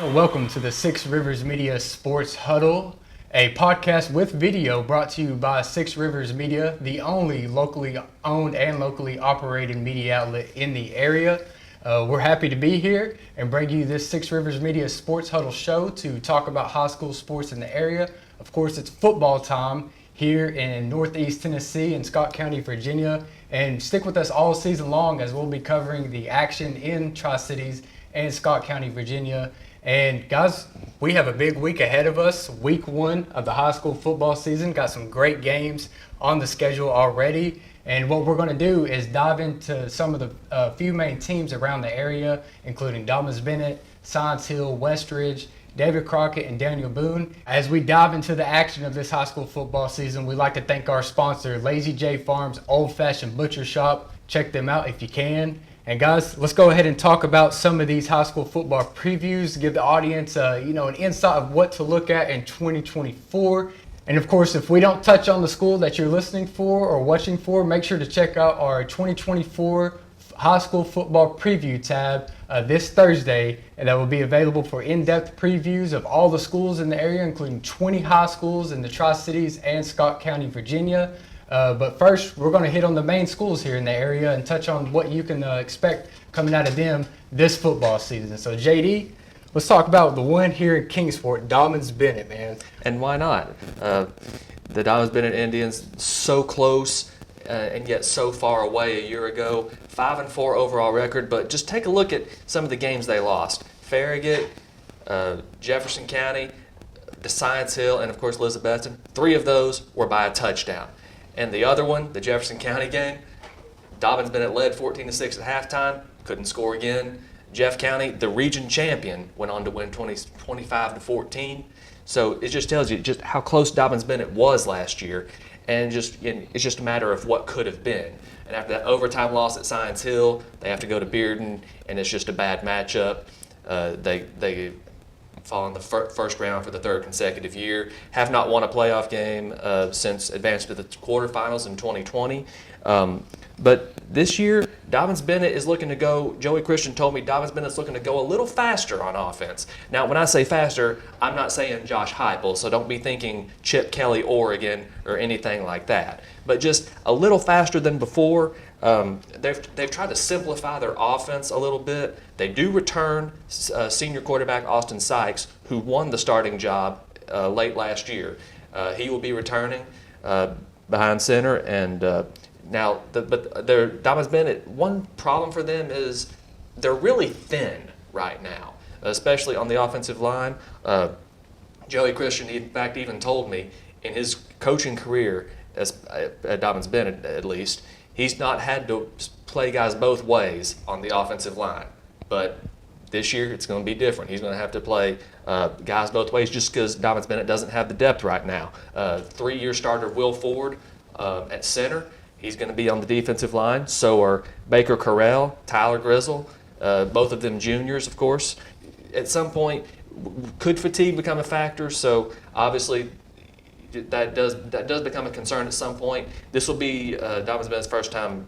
Welcome to the Six Rivers Media Sports Huddle, a podcast with video brought to you by Six Rivers Media, the only locally owned and locally operated media outlet in the area. We're happy to be here and bring you this Six Rivers Media Sports Huddle show to talk about high school sports in the area. Of course, it's football time here in Northeast Tennessee and Scott County, Virginia. And stick with us all season long as we'll be covering the action in Tri-Cities and Scott County, Virginia. And guys, we have a big week ahead of us. Week 1 of the high school football season. Got some great games on the schedule already. And what we're going to do is dive into some of the few main teams around the area, including Dobyns-Bennett, Science Hill, Westridge, David Crockett, and Daniel Boone. As we dive into the action of this high school football season, we'd like to thank our sponsor, Lazy J Farms Old Fashioned Butcher Shop. Check them out if you can. And guys, let's go ahead and talk about some of these high school football previews, give the audience an insight of what to look at in 2024. And of course, if we don't touch on the school that you're listening for or watching for, make sure to check out our 2024 high school football preview tab this Thursday, and that will be available for in-depth previews of all the schools in the area, including 20 high schools in the Tri-Cities and Scott County, Virginia. But first, we're going to hit on the main schools here in the area and touch on what you can expect coming out of them this football season. So, JD, let's talk about the one here in Kingsport, Dobyns-Bennett, man. And why not? The Dobyns-Bennett Indians, so close and yet so far away a year ago. 5-4 overall record, but just take a look at some of the games they lost. Farragut, Jefferson County, the Science Hill, and of course Elizabethton. 3 of those were by a touchdown. And the other one, the Jefferson County game, Dobyns-Bennett led 14-6 at halftime, couldn't score again. Jeff County, the region champion, went on to win 25-14. So it just tells you just how close Dobyns-Bennett was last year, and it's just a matter of what could have been. And after that overtime loss at Science Hill, they have to go to Bearden, and it's just a bad matchup. They fall in the first round for the 3rd consecutive year. Have not won a playoff game since advancing to the quarterfinals in 2020. But this year, Dobyns-Bennett is looking to go. Joey Christian told me Dobyns-Bennett's looking to go a little faster on offense. Now, when I say faster, I'm not saying Josh Heupel, so don't be thinking Chip Kelly, Oregon, or anything like that. But just a little faster than before. They've tried to simplify their offense a little bit. They do return senior quarterback Austin Sykes, who won the starting job late last year. He will be returning behind center, and now, but their Dobyns-Bennett, one problem for them is they're really thin right now, especially on the offensive line. Joey Christian, in fact, even told me in his coaching career at Dobyns-Bennett, at least, he's not had to play guys both ways on the offensive line. But this year, it's going to be different. He's going to have to play guys both ways just because Dobyns-Bennett doesn't have the depth right now. 3-year starter Will Ford at center. He's going to be on the defensive line. So are Baker Correll, Tyler Grizzle, both of them juniors, of course. At some point, could fatigue become a factor? So obviously, that does become a concern at some point. This will be Dobyns-Bennett's first time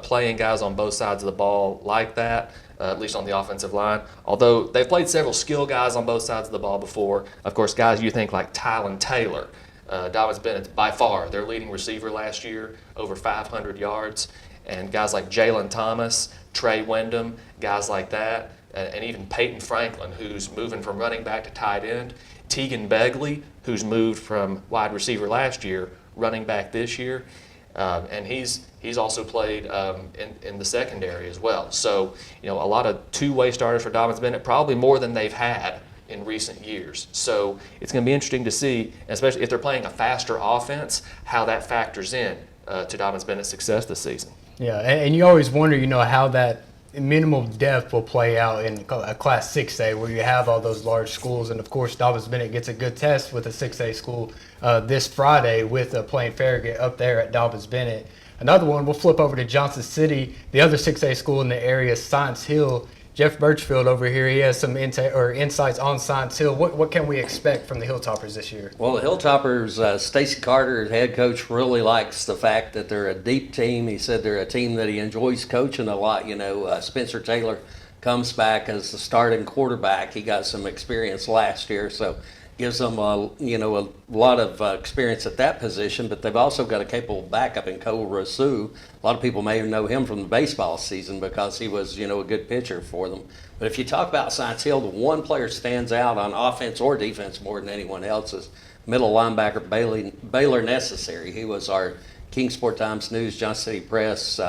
playing guys on both sides of the ball like that, at least on the offensive line. Although they've played several skill guys on both sides of the ball before. Of course, guys you think like Tylen Taylor. Dobyns-Bennett's by far their leading receiver last year, over 500 yards. And guys like Jalen Thomas, Trey Wyndham, guys like that, and even Peyton Franklin, who's moving from running back to tight end. Tegan Begley, who's moved from wide receiver last year, running back this year. And he's also played in the secondary as well. So, a lot of two-way starters for Dobyns-Bennett, probably more than they've had in recent years. So it's going to be interesting to see, especially if they're playing a faster offense, how that factors in to Dobyns-Bennett's success this season. Yeah, and you always wonder, how that minimal depth will play out in a Class 6A where you have all those large schools. And, of course, Dobyns-Bennett gets a good test with a 6A school this Friday with playing Farragut up there at Dobyns-Bennett. Another one, we'll flip over to Johnson City, the other 6A school in the area, Science Hill. Jeff Birchfield over here, he has some insights on Science Hill. What can we expect from the Hilltoppers this year? Well, the Hilltoppers, Stacy Carter, head coach, really likes the fact that they're a deep team. He said they're a team that he enjoys coaching a lot. Spencer Taylor comes back as the starting quarterback. He got some experience last year, so gives them a lot of experience at that position. But they've also got a capable backup in Cole Rousseau. A lot of people may know him from the baseball season because he was a good pitcher for them. But if you talk about Science Hill, the one player stands out on offense or defense more than anyone else is middle linebacker Baylor Necessary. He was our Kingsport Times News, Johnson City Press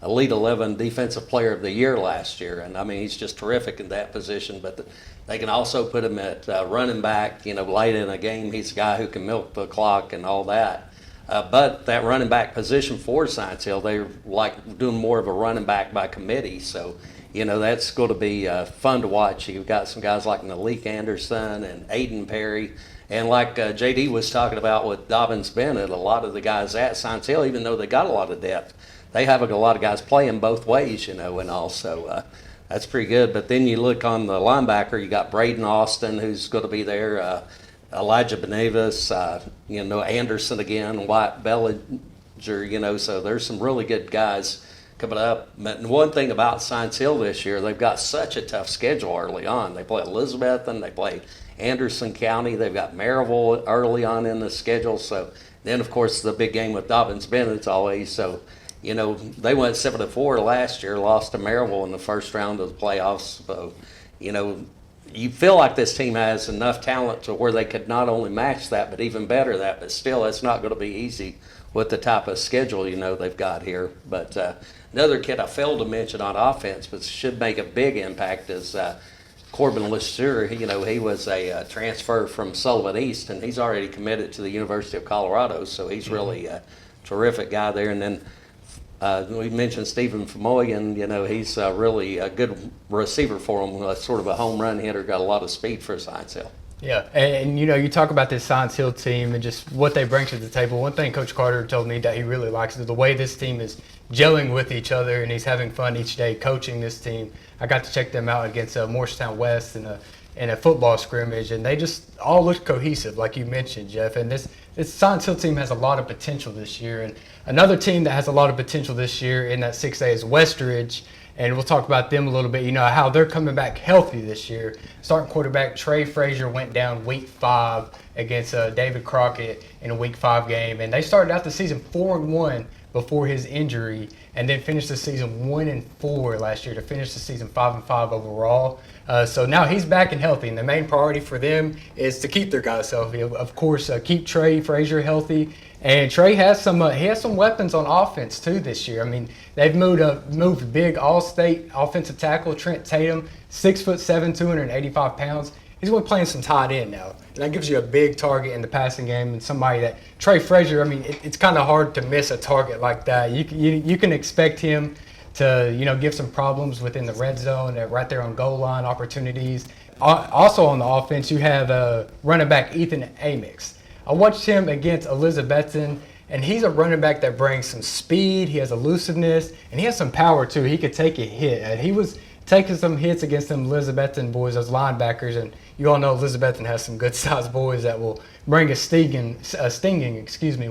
Elite 11 Defensive Player of the Year last year. And I mean, he's just terrific in that position. But they can also put him at running back, late in a game. He's a guy who can milk the clock and all that. But that running back position for Science Hill, they're like doing more of a running back by committee. So, that's going to be fun to watch. You've got some guys like Malik Anderson and Aiden Perry. And like JD was talking about with Dobbins Bennett, a lot of the guys at Science Hill, even though they got a lot of depth, they have a lot of guys playing both ways, and also that's pretty good. But then you look on the linebacker, you got Braden Austin, who's going to be there, Elijah Benavis, Anderson again, White Bellinger, so there's some really good guys coming up. But one thing about Science Hill this year, they've got such a tough schedule early on. They play Elizabethton, they play Anderson County, they've got Maryville early on in the schedule. So then, of course, the big game with Dobbins Bennett's always. So, they went 7-4 last year, lost to Maryville in the first round of the playoffs. So, you feel like this team has enough talent to where they could not only match that, but even better that. But still, it's not going to be easy with the type of schedule, they've got here. But another kid I failed to mention on offense, but should make a big impact is Corbin LeSueur. He was a transfer from Sullivan East, and he's already committed to the University of Colorado, so he's really a terrific guy there. And then we mentioned Stephen Famoyan. He's really a good receiver for him, sort of a home run hitter, got a lot of speed for Science Hill. Yeah, and you talk about this Science Hill team and just what they bring to the table. One thing Coach Carter told me that he really likes is the way this team is gelling with each other, and he's having fun each day coaching this team. I got to check them out against Morristown West in a football scrimmage, and they just all looked cohesive, like you mentioned, Jeff. And this Science Hill team has a lot of potential this year. And another team that has a lot of potential this year in that 6A is Westridge. And we'll talk about them a little bit, how they're coming back healthy this year. Starting quarterback Trey Frazier went down week 5 against David Crockett in a week 5 game. And they started out the season 4-1 before his injury, and then finished the season 1-4 last year to finish the season 5-5 overall. So now he's back and healthy, and the main priority for them is to keep their guys healthy. Of course, keep Trey Frazier healthy. And Trey has some weapons on offense too this year. I mean, they've moved big all-state offensive tackle Trent Tatum, 6'7", 285 pounds. He's going to be playing some tight end now, and that gives you a big target in the passing game. And somebody that Trey Frazier, I mean, it's kind of hard to miss a target like that. You can expect him to give some problems within the red zone, right there on goal line opportunities. Also on the offense, you have running back Ethan Amix. I watched him against Elizabethton, and he's a running back that brings some speed. He has elusiveness, and he has some power too. He could take a hit, and he was taking some hits against them Elizabethton boys, those linebackers, and you all know Elizabethton has some good-sized boys that will bring a stinging,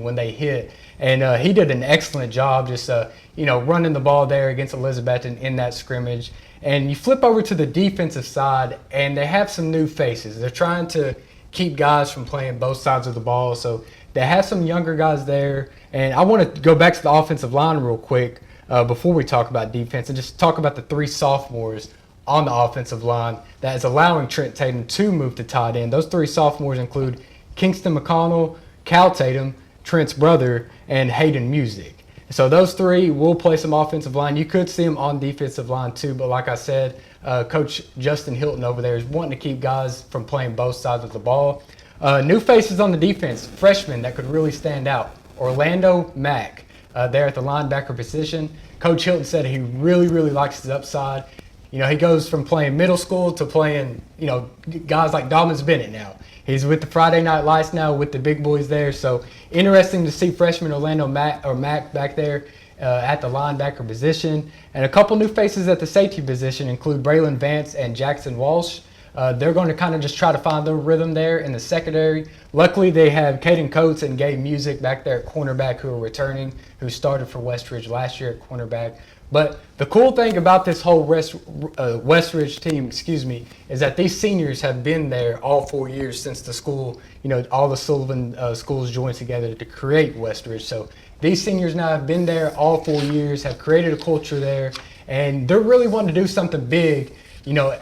when they hit. And he did an excellent job just, running the ball there against Elizabethton in that scrimmage. And you flip over to the defensive side, and they have some new faces. They're trying to keep guys from playing both sides of the ball, so they have some younger guys there. And I want to go back to the offensive line real quick before we talk about defense, and just talk about the 3 sophomores on the offensive line that is allowing Trent Tatum to move to tight end. Those 3 sophomores include Kingston McConnell, Cal Tatum, Trent's brother, and Hayden Music. So those 3 will play some offensive line. You could see them on defensive line too, but like I said, Coach Justin Hilton over there is wanting to keep guys from playing both sides of the ball. New faces on the defense, freshmen that could really stand out. Orlando Mack, there at the linebacker position. Coach Hilton said he really, really likes his upside. He goes from playing middle school to playing, guys like Dobbins Bennett now. He's with the Friday Night Lights now with the big boys there. So interesting to see freshman Orlando Mack back there at the linebacker position. And a couple new faces at the safety position include Braylon Vance and Jackson Walsh. They're going to kind of just try to find their rhythm there in the secondary. Luckily, they have Caden Coates and Gabe Music back there at cornerback who are returning, who started for Westridge last year at cornerback. But the cool thing about this whole Westridge team, is that these seniors have been there all 4 years since the school, all the Sullivan schools joined together to create Westridge. So these seniors now have been there all 4 years, have created a culture there, and they're really wanting to do something big,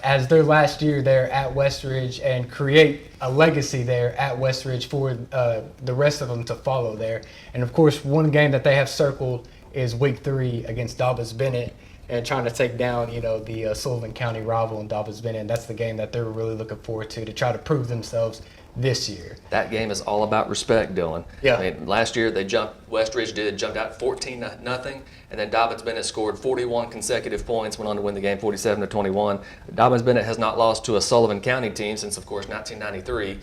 as their last year there at Westridge, and create a legacy there at Westridge for the rest of them to follow there. And of course, one game that they have circled is week 3 against Dobbins-Bennett, and trying to take down, the Sullivan County rival in Dobbins-Bennett. That's the game that they're really looking forward to try to prove themselves this year. That game is all about respect, Dylan. Yeah. I mean, last year Westridge jumped out 14-0, and then Dobbins-Bennett scored 41 consecutive points, went on to win the game 47-21. Dobbins-Bennett has not lost to a Sullivan County team since, of course, 1993.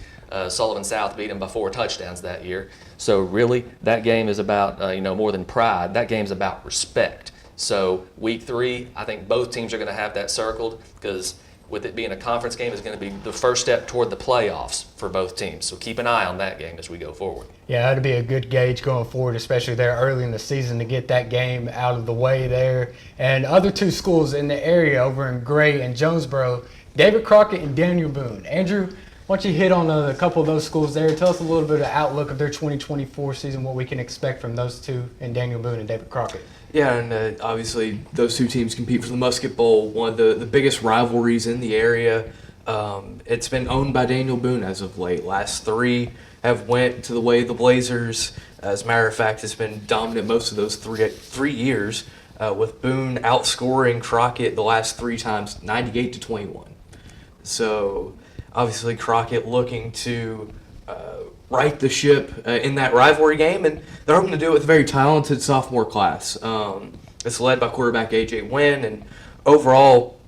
Sullivan South beat them by 4 touchdowns that year. So really, that game is about more than pride. That game's about respect. So week 3, I think both teams are going to have that circled, because with it being a conference game, is going to be the first step toward the playoffs for both teams. So keep an eye on that game as we go forward. Yeah, that'd be a good gauge going forward, especially there early in the season, to get that game out of the way there. And other 2 schools in the area over in Gray and Jonesboro, David Crockett and Daniel Boone. Andrew, why don't you hit on a couple of those schools there? Tell us a little bit of the outlook of their 2024 season, what we can expect from those 2, and Daniel Boone and David Crockett. Yeah, and obviously those 2 teams compete for the Musket Bowl, one of the biggest rivalries in the area. It's been owned by Daniel Boone as of late. Last 3 have went to the way of the Blazers. As a matter of fact, it's been dominant most of those three years, with Boone outscoring Crockett the last 3 times 98-21. So obviously Crockett looking to right the ship in that rivalry game, and they're hoping to do it with a very talented sophomore class. It's led by quarterback A.J. Wynn, and overall,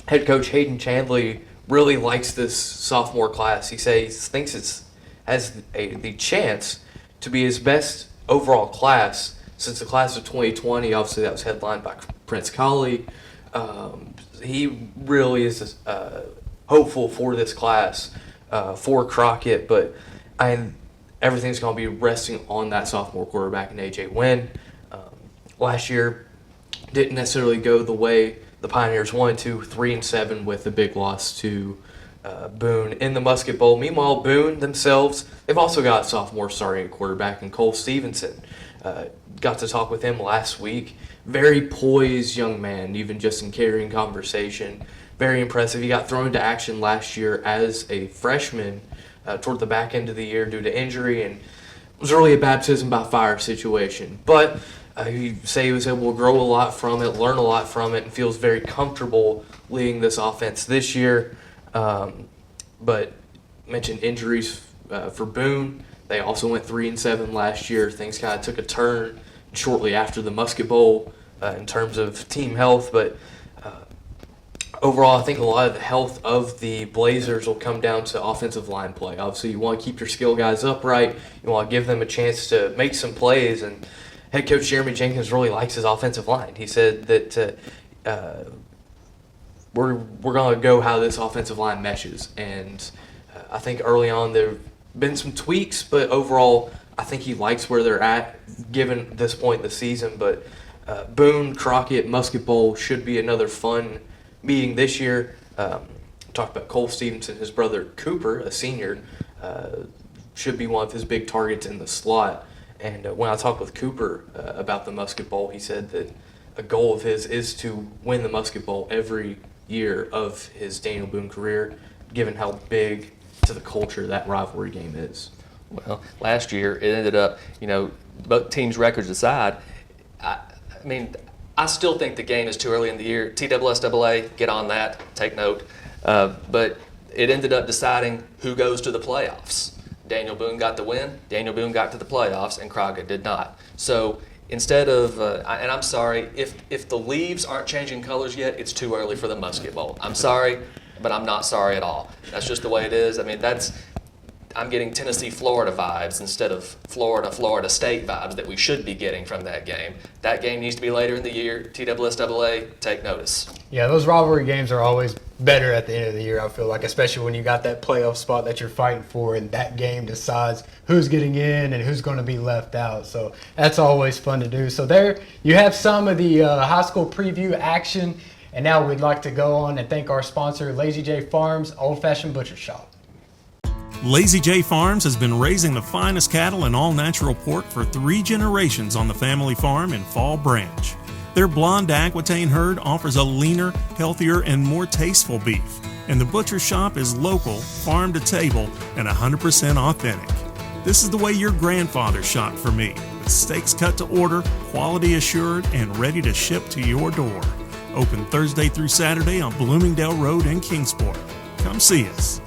head coach Hayden Chandley really likes this sophomore class. He thinks it has the chance to be his best overall class since the class of 2020. Obviously, that was headlined by Prince Colley. He really is hopeful for this class for Crockett, but everything's going to be resting on that sophomore quarterback in A.J. Wynn. Last year didn't necessarily go the way the Pioneers wanted to, 3-7 with a big loss to Boone in the Musket Bowl. Meanwhile, Boone themselves, they've also got a sophomore starting at quarterback in Cole Stevenson. Got to talk with him last week. Very poised young man, even just in carrying conversation. Very impressive. He got thrown into action last year as a freshman toward the back end of the year due to injury, and it was really a baptism by fire situation. But he was able to grow a lot from it, learn a lot from it, and feels very comfortable leading this offense this year. But mentioned injuries for Boone. They also went 3-7 last year. Things kind of took a turn shortly after the Musket Bowl in terms of team health, but overall, I think a lot of the health of the Blazers will come down to offensive line play. Obviously, you want to keep your skill guys upright. You want to give them a chance to make some plays, and head coach Jeremy Jenkins really likes his offensive line. He said that we're going to go how this offensive line meshes, and I think early on there have been some tweaks, but overall, I think he likes where they're at given this point in the season. But Boone, Crockett, Musket Bowl should be another fun meeting this year. Talked about Cole Stevenson, his brother Cooper, a senior, should be one of his big targets in the slot. And when I talked with Cooper about the Musket Bowl, he said that a goal of his is to win the Musket Bowl every year of his Daniel Boone career, given how big to the culture that rivalry game is. Well, last year it ended up, both teams' records aside, I still think the game is too early in the year. TSSAA, get on that, take note. But it ended up deciding who goes to the playoffs. Daniel Boone got the win, Daniel Boone got to the playoffs, and Crockett did not. So instead of, and I'm sorry, if the leaves aren't changing colors yet, it's too early for the Musket Bowl. I'm sorry, but I'm not sorry at all. That's just the way it is. I'm getting Tennessee-Florida vibes instead of Florida State vibes that we should be getting from that game. That game needs to be later in the year. TSSAA, take notice. Yeah, those rivalry games are always better at the end of the year, I feel like, especially when you got that playoff spot that you're fighting for, and that game decides who's getting in and who's going to be left out. So that's always fun to do. So there you have some of the high school preview action. And now we'd like to go on and thank our sponsor, Lazy J Farms Old Fashioned Butcher Shop. Lazy J Farms has been raising the finest cattle and all-natural pork for 3 generations on the family farm in Fall Branch. Their blonde Aquitaine herd offers a leaner, healthier, and more tasteful beef. And the butcher shop is local, farm to table, and 100% authentic. This is the way your grandfather shot for me, with steaks cut to order, quality assured, and ready to ship to your door. Open Thursday through Saturday on Bloomingdale Road in Kingsport. Come see us.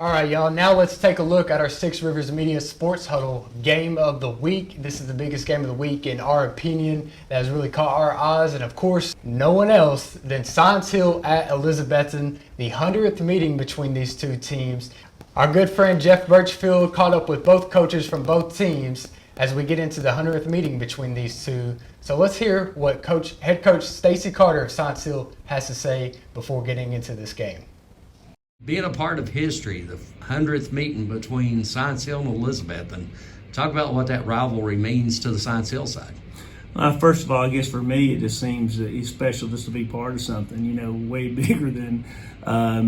All right, y'all. Now let's take a look at our Six Rivers Media Sports Huddle Game of the Week. This is the biggest game of the week, in our opinion, that has really caught our eyes. And, of course, no one else than Science Hill at Elizabethton, the 100th meeting between these two teams. Our good friend Jeff Birchfield caught up with both coaches from both teams as we get into the 100th meeting between these two. So let's hear what head coach Stacy Carter of Science Hill has to say before getting into this game. Being a part of history, the 100th meeting between Science Hill and Elizabethton, talk about what that rivalry means to the Science Hill side. First of all, I guess for me, it just seems special just to be part of something, way bigger than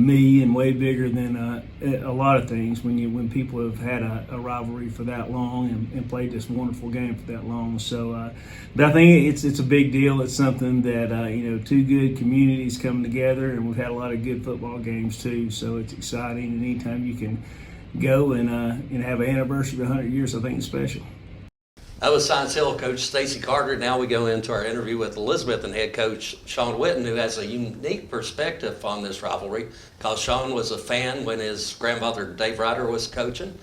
me and way bigger than a lot of things when people have had a rivalry for that long and played this wonderful game for that long. So, but I think it's a big deal. It's something that, two good communities coming together, and we've had a lot of good football games too. So it's exciting, and anytime you can go and have an anniversary of 100 years, I think it's special. That was Science Hill coach Stacy Carter. Now we go into our interview with Elizabethton head coach Sean Witten, who has a unique perspective on this rivalry because Sean was a fan when his grandfather Dave Ryder was coaching.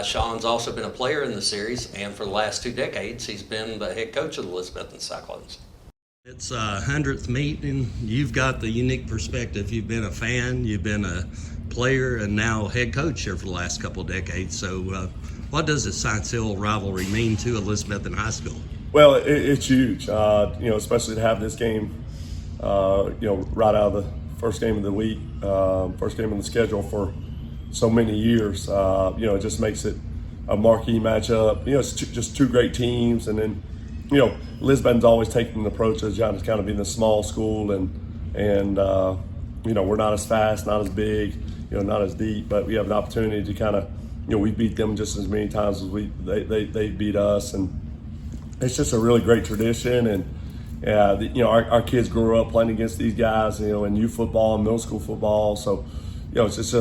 Sean's also been a player in the series, and for the last 2 decades, he's been the head coach of the Elizabethton Cyclones. It's a 100th meeting. You've got the unique perspective. You've been a fan, you've been a player, and now head coach here for the last couple of decades. So what does the Science Hill rivalry mean to Elizabethton High School? Well, it's huge, especially to have this game, right out of the first game of the week, first game on the schedule for so many years. It just makes it a marquee matchup. It's just 2 great teams, and then, Elizabethton's always taken an approach as kind of being a small school, and we're not as fast, not as big, not as deep, but we have an opportunity to kind of, we beat them just as many times as they beat us, and it's just a really great tradition. And our kids grew up playing against these guys, in youth football and middle school football. So, it's just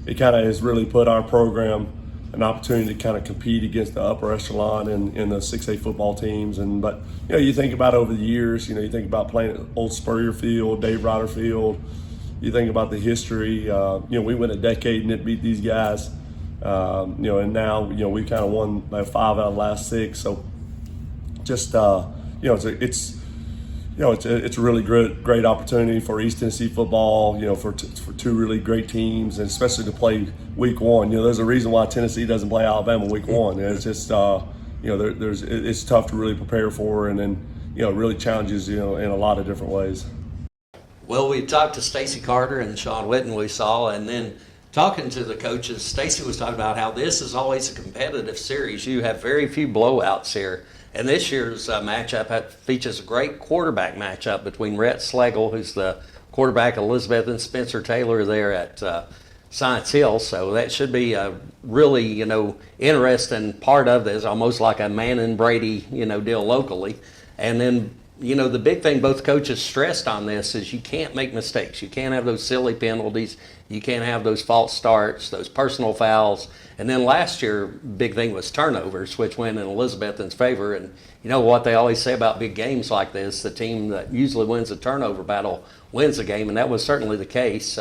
it kind of has really put our program an opportunity to kind of compete against the upper echelon in the 6A football teams. But you think about over the years, you think about playing at Old Spurrier Field, Dave Ryder Field. You think about the history. We went a decade and it beat these guys. And now, we kind of won like 5 out of the last 6. So just, it's a really great opportunity for East Tennessee football, for 2 really great teams, and especially to play week 1. There's a reason why Tennessee doesn't play Alabama week 1. It's just, it's tough to really prepare for, and then, it really challenges, in a lot of different ways. Well, we talked to Stacy Carter and Sean Witten, we saw, and then talking to the coaches, Stacy was talking about how this is always a competitive series. You have very few blowouts here. And this year's matchup features a great quarterback matchup between Rhett Slagle, who's the quarterback at Elizabeth, and Spencer Taylor there at Science Hill. So that should be a really, interesting part of this, almost like a Manning-Brady, deal locally. And then, the big thing both coaches stressed on this is you can't make mistakes. You can't have those silly penalties. You can't have those false starts, those personal fouls. And then last year, big thing was turnovers, which went in Elizabethton's favor. And you know what they always say about big games like this, the team that usually wins the turnover battle wins the game, and that was certainly the case.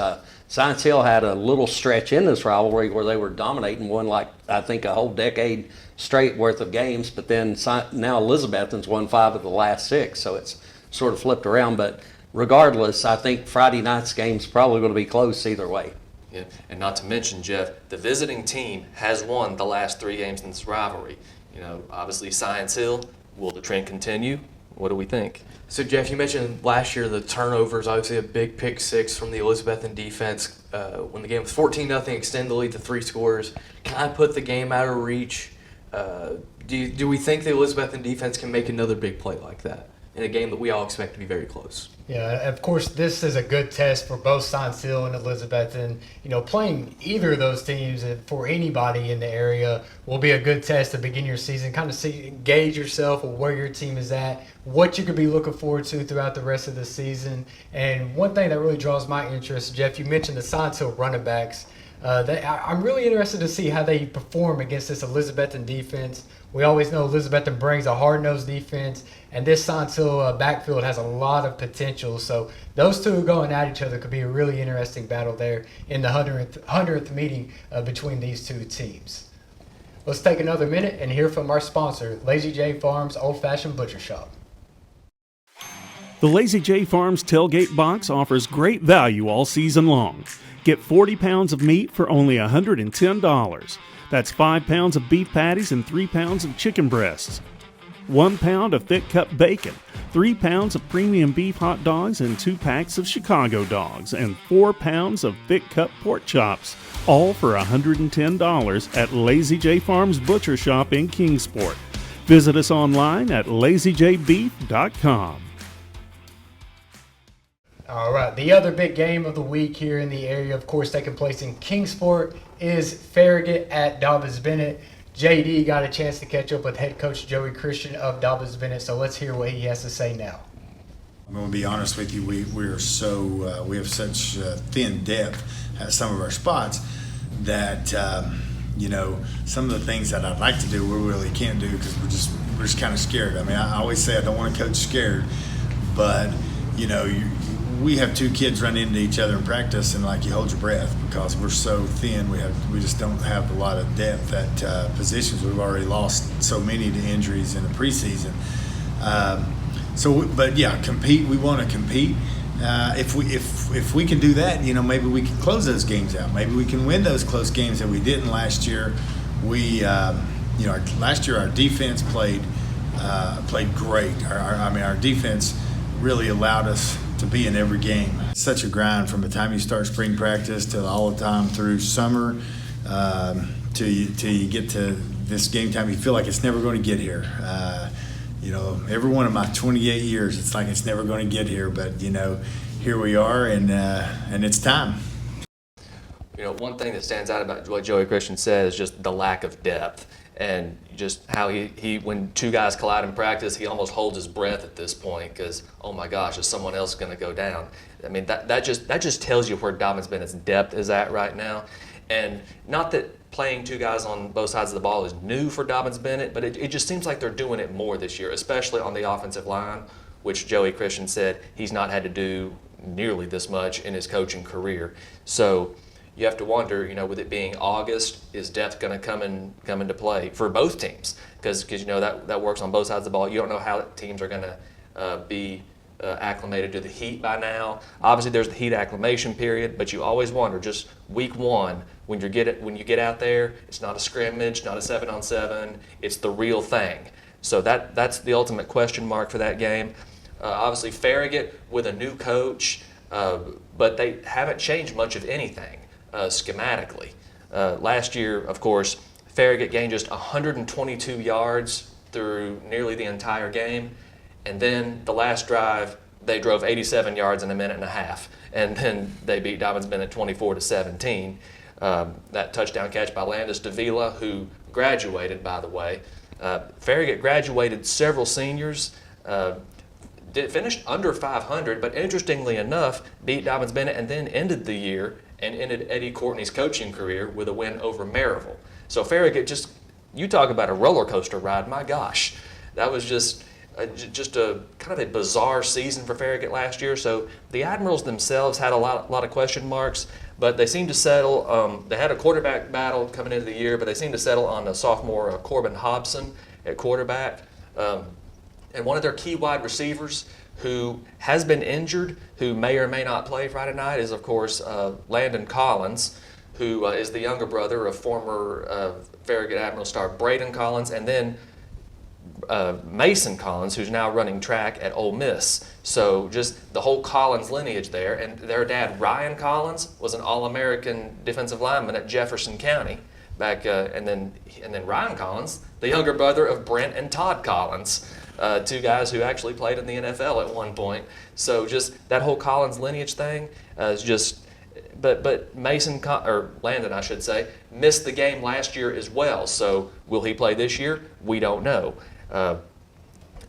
Science Hill had a little stretch in this rivalry where they were dominating, won I think a whole decade straight worth of games, but then now Elizabethton's won 5 of the last 6, so it's sort of flipped around. But regardless, I think Friday night's game's probably going to be close either way. Yeah, and not to mention, Jeff, the visiting team has won the last 3 games in this rivalry. Obviously Science Hill. Will the trend continue? What do we think? So, Jeff, you mentioned last year the turnovers, obviously a big pick 6 from the Elizabethan defense. When the game was 14-0, extend the lead to 3 scores. Kind of put the game out of reach. Do we think the Elizabethan defense can make another big play like that in a game that we all expect to be very close? Yeah, of course, this is a good test for both Science Hill and Elizabethan. Playing either of those teams for anybody in the area will be a good test to begin your season. Kind of gauge yourself or where your team is at, what you could be looking forward to throughout the rest of the season. And one thing that really draws my interest, Jeff, you mentioned the Science Hill running backs. I'm really interested to see how they perform against this Elizabethan defense. We always know Elizabethan brings a hard-nosed defense, and this Science Hill backfield has a lot of potential. So those two going at each other could be a really interesting battle there in the 100th meeting between these two teams. Let's take another minute and hear from our sponsor, Lazy J Farms Old Fashioned Butcher Shop. The Lazy J Farms tailgate box offers great value all season long. Get 40 pounds of meat for only $110. That's 5 pounds of beef patties and 3 pounds of chicken breasts. 1 pound of thick cut bacon, 3 pounds of premium beef hot dogs and 2 packs of Chicago dogs, and 4 pounds of thick cut pork chops, all for $110 at Lazy J Farms Butcher Shop in Kingsport. Visit us online at lazyjbeef.com. All right, the other big game of the week here in the area, of course, taking place in Kingsport, is Farragut at Dobbins Bennett. JD got a chance to catch up with head coach Joey Christian of Dobbins Bennett, so let's hear what he has to say now. I'm going to be honest with you, we have such thin depth at some of our spots that some of the things that I'd like to do we really can't do because we're just kind of scared. I mean, I always say I don't want to coach scared, but we have 2 kids run into each other in practice, and you hold your breath because we're so thin. We just don't have a lot of depth at positions. We've already lost so many to injuries in the preseason. Compete. We want to compete. If we can do that, maybe we can close those games out. Maybe we can win those close games that we didn't last year. Last year our defense played great. Our defense really allowed us to be in every game. It's such a grind from the time you start spring practice to all the time through summer till you get to this game time. You feel like it's never going to get here. Every one of my 28 years, it's like it's never going to get here. But here we are, and it's time. One thing that stands out about what Joey Christian said is just the lack of depth. And just how he when 2 guys collide in practice, he almost holds his breath at this point because, oh my gosh, is someone else going to go down? I mean, that just tells you where Dobbins Bennett's depth is at right now. And not that playing 2 guys on both sides of the ball is new for Dobbins Bennett, but it just seems like they're doing it more this year, especially on the offensive line, which Joey Christian said he's not had to do nearly this much in his coaching career. So you have to wonder, with it being August, is depth going to come into play for both teams? Because that works on both sides of the ball. You don't know how teams are going to be acclimated to the heat by now. Obviously, there's the heat acclimation period, but you always wonder, just week 1, when you get out there, it's not a scrimmage, not a 7-on-7, it's the real thing. So that's the ultimate question mark for that game. Obviously, Farragut with a new coach, but they haven't changed much of anything. Schematically. Last year, of course, Farragut gained just 122 yards through nearly the entire game, and then the last drive, they drove 87 yards in a minute and a half, and then they beat Dobbins Bennett 24-17. That touchdown catch by Landis Davila, who graduated, by the way. Farragut graduated several seniors, finished under 500, but interestingly enough, beat Dobbins Bennett and then ended the year and ended Eddie Courtney's coaching career with a win over Maryville. So Farragut, you talk about a roller coaster ride, my gosh. That was just a kind of a bizarre season for Farragut last year. So the Admirals themselves had a lot of question marks, but they seemed to settle. They had a quarterback battle coming into the year, but they seemed to settle on the sophomore Corbin Hobson at quarterback. And one of their key wide receivers, who has been injured, who may or may not play Friday night, is, of course, Landon Collins, who is the younger brother of former Farragut Admiral star Braden Collins, and then Mason Collins, who's now running track at Ole Miss. So just the whole Collins lineage there. And their dad, Ryan Collins, was an All-American defensive lineman at Jefferson County back, and then Ryan Collins, the younger brother of Brent and Todd Collins, two guys who actually played in the NFL at one point. So just that whole Collins lineage thing is just. But Landon, I should say, missed the game last year as well. So will he play this year? We don't know.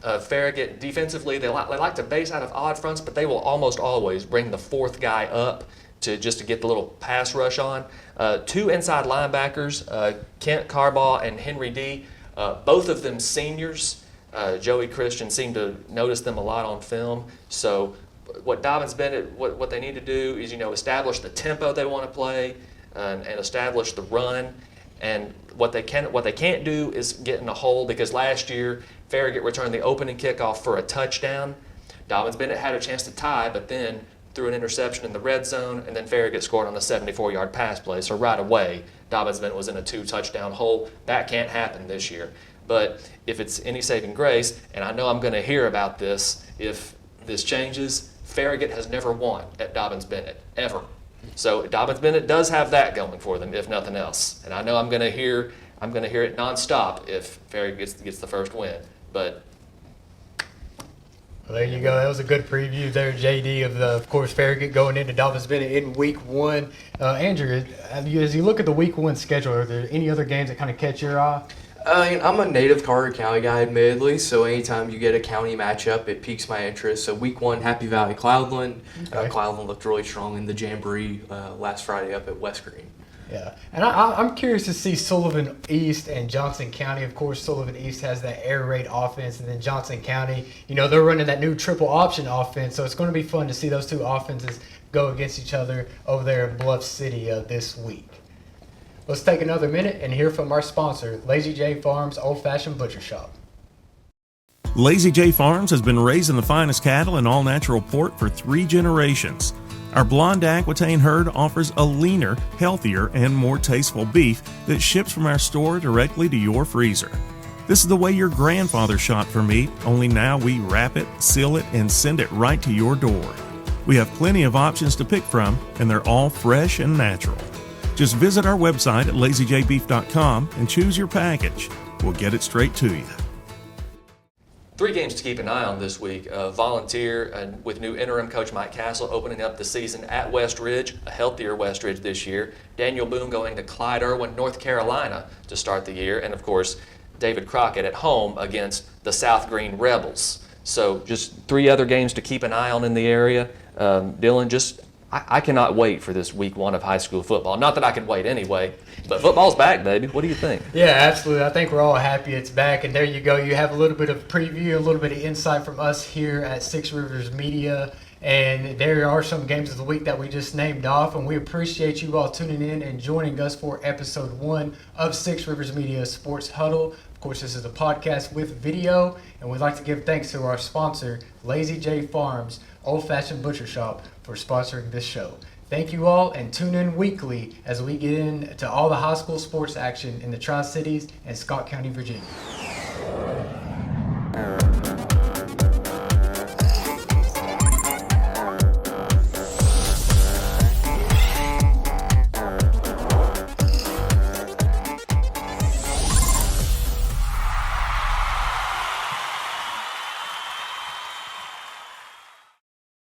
Farragut defensively, they like to base out of odd fronts, but they will almost always bring the fourth guy up to get the little pass rush on. Two inside linebackers, Kent Carbaugh and Henry D. Both of them seniors. Joey Christian seemed to notice them a lot on film. So what Dobbins Bennett, what they need to do is, establish the tempo they want to play and establish the run. And what they can't do is get in a hole, because last year Farragut returned the opening kickoff for a touchdown. Dobbins Bennett had a chance to tie, but then threw an interception in the red zone, and then Farragut scored on a 74-yard pass play. So right away, Dobbins Bennett was in a 2-touchdown hole. That can't happen this year. But if it's any saving grace, and I know I'm going to hear about this if this changes, Farragut has never won at Dobbins Bennett, ever. So Dobbins Bennett does have that going for them, if nothing else. And I know I'm going to hear it nonstop if Farragut gets the first win. But well, there you go. That was a good preview there, JD, of course, Farragut going into Dobbins Bennett in Week 1. Andrew, as you look at the Week 1 schedule, are there any other games that kind of catch your eye? I'm a native Carter County guy, admittedly, so anytime you get a county matchup, it piques my interest. So Week 1, Happy Valley Cloudland. Okay. Cloudland looked really strong in the Jamboree last Friday up at West Green. Yeah, and I'm curious to see Sullivan East and Johnson County. Of course, Sullivan East has that air raid offense, and then Johnson County, they're running that new triple option offense, so it's going to be fun to see those two offenses go against each other over there in Bluff City this week. Let's take another minute and hear from our sponsor, Lazy J Farms Old Fashioned Butcher Shop. Lazy J Farms has been raising the finest cattle and all-natural pork for 3 generations. Our blonde Aquitaine herd offers a leaner, healthier, and more tasteful beef that ships from our store directly to your freezer. This is the way your grandfather shot for meat, only now we wrap it, seal it, and send it right to your door. We have plenty of options to pick from, and they're all fresh and natural. Just visit our website at lazyjbeef.com and choose your package. We'll get it straight to you. 3 games to keep an eye on this week. Volunteer with new interim coach Mike Castle opening up the season at West Ridge, a healthier West Ridge this year. Daniel Boone going to Clyde Irwin, North Carolina to start the year. And, of course, David Crockett at home against the South Green Rebels. So just 3 other games to keep an eye on in the area. Dylan, I cannot wait for this Week 1 of high school football. Not that I could wait anyway, but football's back, baby. What do you think? Yeah, absolutely. I think we're all happy it's back. And there you go. You have a little bit of preview, a little bit of insight from us here at Six Rivers Media. And there are some games of the week that we just named off. And we appreciate you all tuning in and joining us for episode 1 of Six Rivers Media Sports Huddle. Of course, this is a podcast with video. And we'd like to give thanks to our sponsor, Lazy J Farms Old Fashioned Butcher Shop, for sponsoring this show. Thank you all, and tune in weekly as we get into all the high school sports action in the Tri-Cities and Scott County, Virginia.